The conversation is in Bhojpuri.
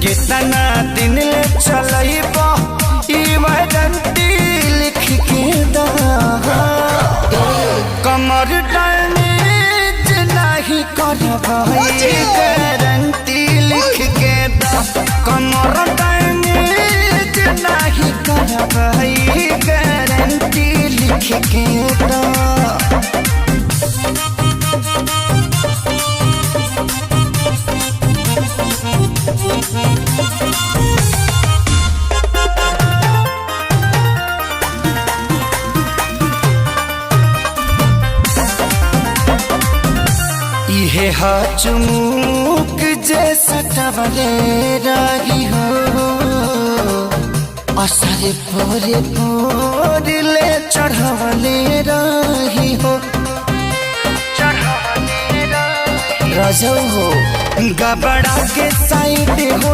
कितना दिन ले चलइबो ई वारंटी लिख के दा कमर डैमेज नहीं करबई गारंटी लिख के दा कमर डैमेज नहीं करबई गारंटी लिख के दा। इहे चुमुक जैसा टवले रही हो असरे पोरे पोरले चढ़वले रही हो रजो हो गबड़ा के साइड हो